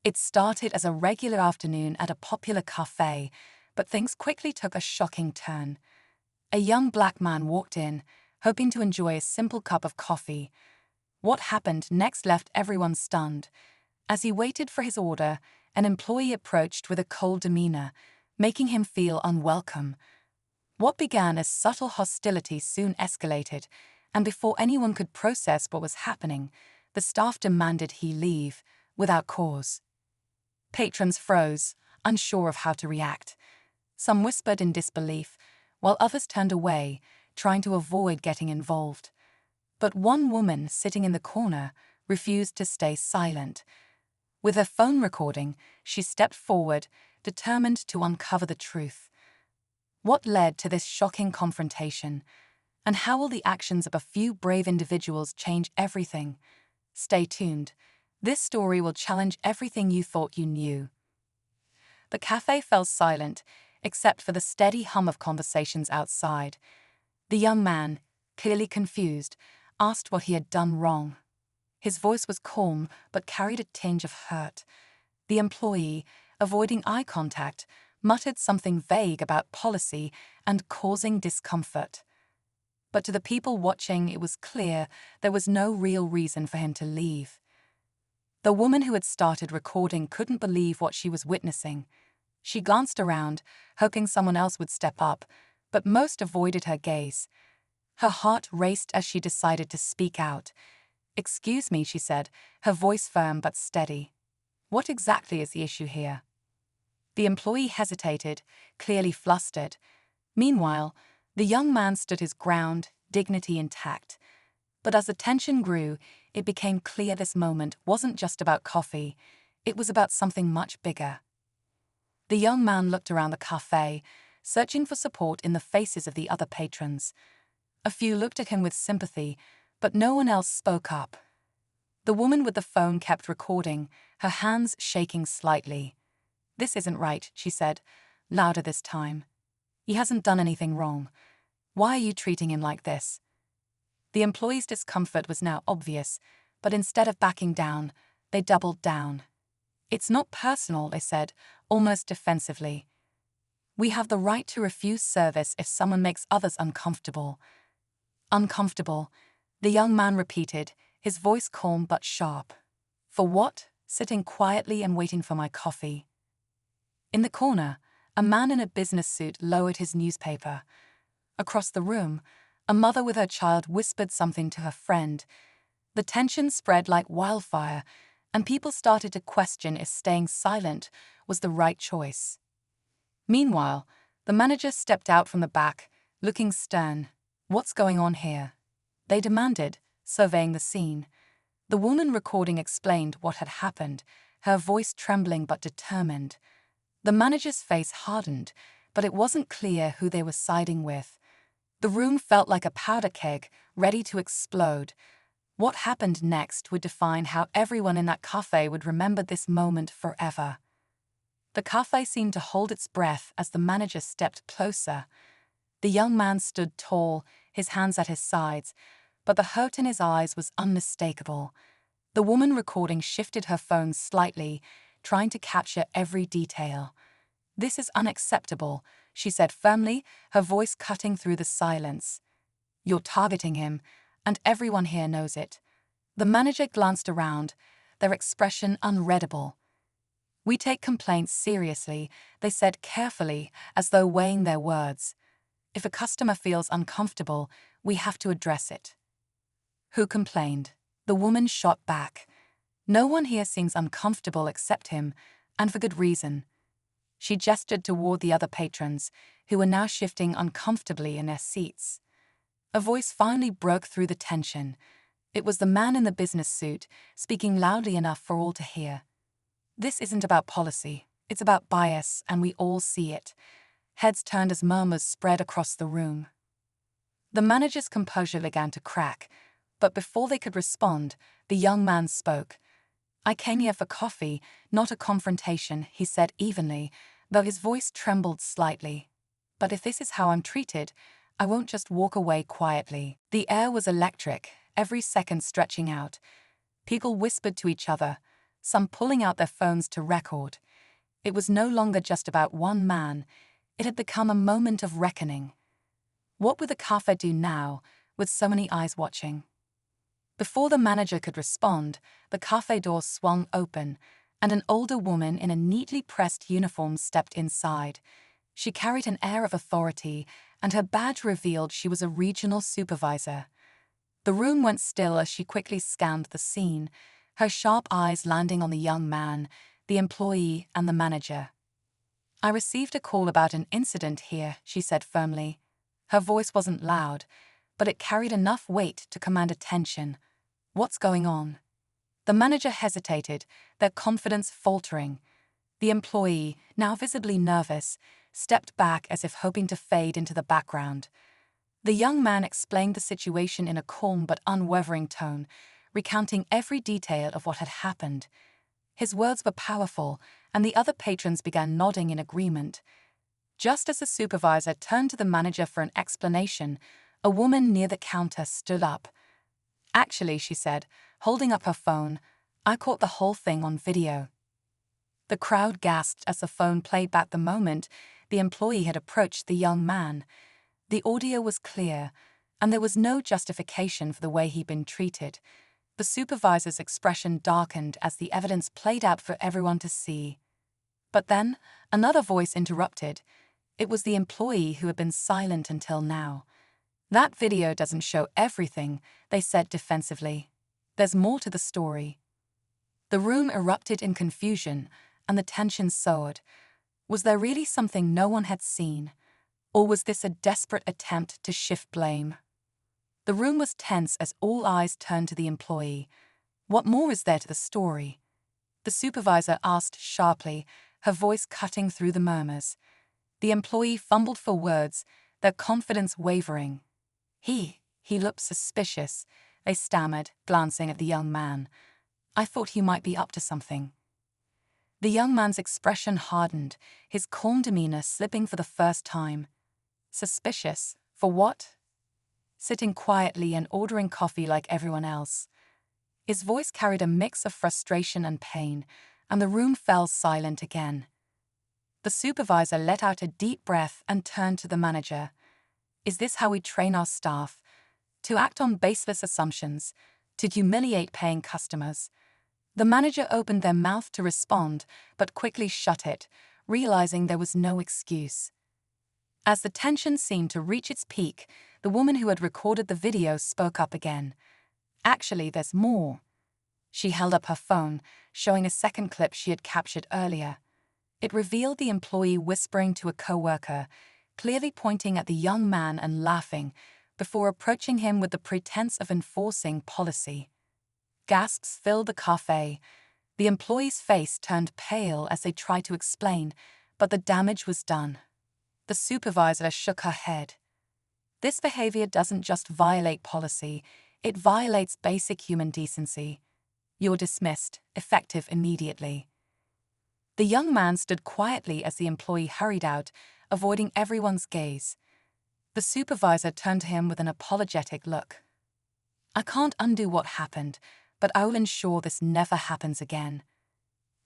It started as a regular afternoon at a popular cafe, but things quickly took a shocking turn. A young black man walked in, hoping to enjoy a simple cup of coffee. What happened next left everyone stunned. As he waited for his order, an employee approached with a cold demeanor, making him feel unwelcome. What began as subtle hostility soon escalated, and before anyone could process what was happening, the staff demanded he leave, without cause. Patrons froze, unsure of how to react. Some whispered in disbelief, while others turned away, trying to avoid getting involved. But one woman sitting in the corner refused to stay silent. With her phone recording, she stepped forward, determined to uncover the truth. What led to this shocking confrontation? And how will the actions of a few brave individuals change everything? Stay tuned. This story will challenge everything you thought you knew. The cafe fell silent, except for the steady hum of conversations outside. The young man, clearly confused, asked what he had done wrong. His voice was calm but carried a tinge of hurt. The employee, avoiding eye contact, muttered something vague about policy and causing discomfort. But to the people watching, it was clear there was no real reason for him to leave. The woman who had started recording couldn't believe what she was witnessing. She glanced around, hoping someone else would step up, but most avoided her gaze. Her heart raced as she decided to speak out. "Excuse me," she said, her voice firm but steady. "What exactly is the issue here?" The employee hesitated, clearly flustered. Meanwhile, the young man stood his ground, dignity intact. But as the tension grew, it became clear this moment wasn't just about coffee. It was about something much bigger. The young man looked around the cafe, searching for support in the faces of the other patrons. A few looked at him with sympathy, but no one else spoke up. The woman with the phone kept recording, her hands shaking slightly. "This isn't right," she said, louder this time. "He hasn't done anything wrong. Why are you treating him like this?" The employee's discomfort was now obvious, but instead of backing down, they doubled down. "It's not personal," they said, almost defensively. "We have the right to refuse service if someone makes others uncomfortable." "Uncomfortable," the young man repeated, his voice calm but sharp. "For what? Sitting quietly and waiting for my coffee." In the corner, a man in a business suit lowered his newspaper. Across the room, a mother with her child whispered something to her friend. The tension spread like wildfire, and people started to question if staying silent was the right choice. Meanwhile, the manager stepped out from the back, looking stern. "What's going on here?" they demanded, surveying the scene. The woman recording explained what had happened, her voice trembling but determined. The manager's face hardened, but it wasn't clear who they were siding with. The room felt like a powder keg, ready to explode. What happened next would define how everyone in that cafe would remember this moment forever. The cafe seemed to hold its breath as the manager stepped closer. The young man stood tall, his hands at his sides, but the hurt in his eyes was unmistakable. The woman recording shifted her phone slightly, trying to capture every detail. "This is unacceptable," she said firmly, her voice cutting through the silence. "You're targeting him, and everyone here knows it." The manager glanced around, their expression unreadable. "We take complaints seriously," they said carefully, as though weighing their words. "If a customer feels uncomfortable, we have to address it." "Who complained?" The woman shot back. "No one here seems uncomfortable except him, and for good reason." She gestured toward the other patrons, who were now shifting uncomfortably in their seats. A voice finally broke through the tension. It was the man in the business suit, speaking loudly enough for all to hear. "This isn't about policy, it's about bias, and we all see it." Heads turned as murmurs spread across the room. The manager's composure began to crack, but before they could respond, the young man spoke. "I came here for coffee, not a confrontation," he said evenly, though his voice trembled slightly. "But if this is how I'm treated, I won't just walk away quietly." The air was electric, every second stretching out. People whispered to each other. some pulling out their phones to record. It was no longer just about one man, it had become a moment of reckoning. What would the cafe do now, with so many eyes watching? Before the manager could respond, the cafe door swung open, and an older woman in a neatly pressed uniform stepped inside. She carried an air of authority, and her badge revealed she was a regional supervisor. The room went still as she quickly scanned the scene, her sharp eyes landing on the young man, the employee, and the manager. "I received a call about an incident here," she said firmly. Her voice wasn't loud, but it carried enough weight to command attention. "What's going on?" The manager hesitated, their confidence faltering. The employee, now visibly nervous, stepped back as if hoping to fade into the background. The young man explained the situation in a calm but unwavering tone, recounting every detail of what had happened. His words were powerful, and the other patrons began nodding in agreement. Just as the supervisor turned to the manager for an explanation, a woman near the counter stood up. "Actually," she said, holding up her phone, "I caught the whole thing on video." The crowd gasped as the phone played back the moment the employee had approached the young man. The audio was clear, and there was no justification for the way he'd been treated. The supervisor's expression darkened as the evidence played out for everyone to see. But then, another voice interrupted. It was the employee who had been silent until now. "That video doesn't show everything," they said defensively. "There's more to the story." The room erupted in confusion, and the tension soared. Was there really something no one had seen? Or was this a desperate attempt to shift blame? The room was tense as all eyes turned to the employee. "What more is there to the story?" the supervisor asked sharply, her voice cutting through the murmurs. The employee fumbled for words, their confidence wavering. He looked suspicious," they stammered, glancing at the young man. "I thought he might be up to something." The young man's expression hardened, his calm demeanor slipping for the first time. "Suspicious? For what?" "Sitting quietly and ordering coffee like everyone else." His voice carried a mix of frustration and pain, and the room fell silent again. The supervisor let out a deep breath and turned to the manager. "Is this how we train our staff? To act on baseless assumptions? To humiliate paying customers?" The manager opened their mouth to respond, but quickly shut it, realizing there was no excuse. As the tension seemed to reach its peak, the woman who had recorded the video spoke up again. "Actually, there's more." She held up her phone, showing a second clip she had captured earlier. It revealed the employee whispering to a coworker, clearly pointing at the young man and laughing, before approaching him with the pretense of enforcing policy. Gasps filled the cafe. The employee's face turned pale as they tried to explain, but the damage was done. The supervisor shook her head. "This behavior doesn't just violate policy, it violates basic human decency. You're dismissed, effective immediately." The young man stood quietly as the employee hurried out, avoiding everyone's gaze. The supervisor turned to him with an apologetic look. "I can't undo what happened, but I will ensure this never happens again."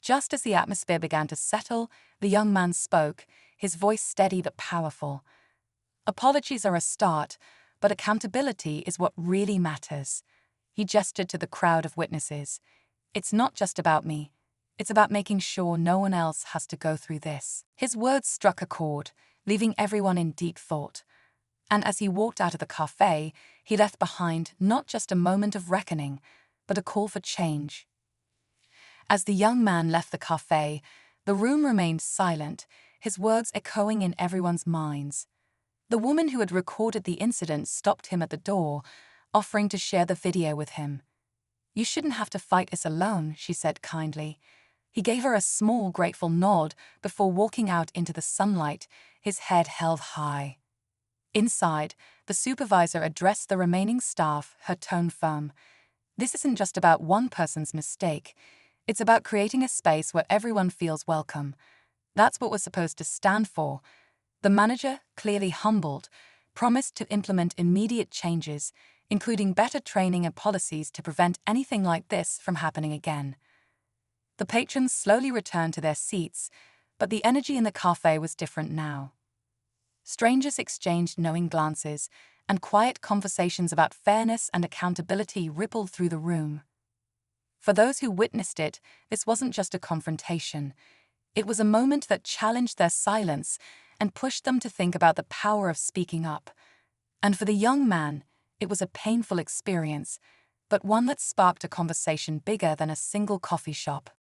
Just as the atmosphere began to settle, the young man spoke, his voice steady but powerful. "Apologies are a start, but accountability is what really matters." He gestured to the crowd of witnesses. "It's not just about me. It's about making sure no one else has to go through this." His words struck a chord, leaving everyone in deep thought. And as he walked out of the cafe, he left behind not just a moment of reckoning, but a call for change. As the young man left the cafe, the room remained silent, his words echoing in everyone's minds. The woman who had recorded the incident stopped him at the door, offering to share the video with him. "You shouldn't have to fight this alone," she said kindly. He gave her a small, grateful nod before walking out into the sunlight, his head held high. Inside, the supervisor addressed the remaining staff, her tone firm. "This isn't just about one person's mistake. It's about creating a space where everyone feels welcome. That's what we're supposed to stand for." The manager, clearly humbled, promised to implement immediate changes, including better training and policies to prevent anything like this from happening again. The patrons slowly returned to their seats, but the energy in the cafe was different now. Strangers exchanged knowing glances, and quiet conversations about fairness and accountability rippled through the room. For those who witnessed it, this wasn't just a confrontation. It was a moment that challenged their silence and pushed them to think about the power of speaking up. And for the young man, it was a painful experience, but one that sparked a conversation bigger than a single coffee shop.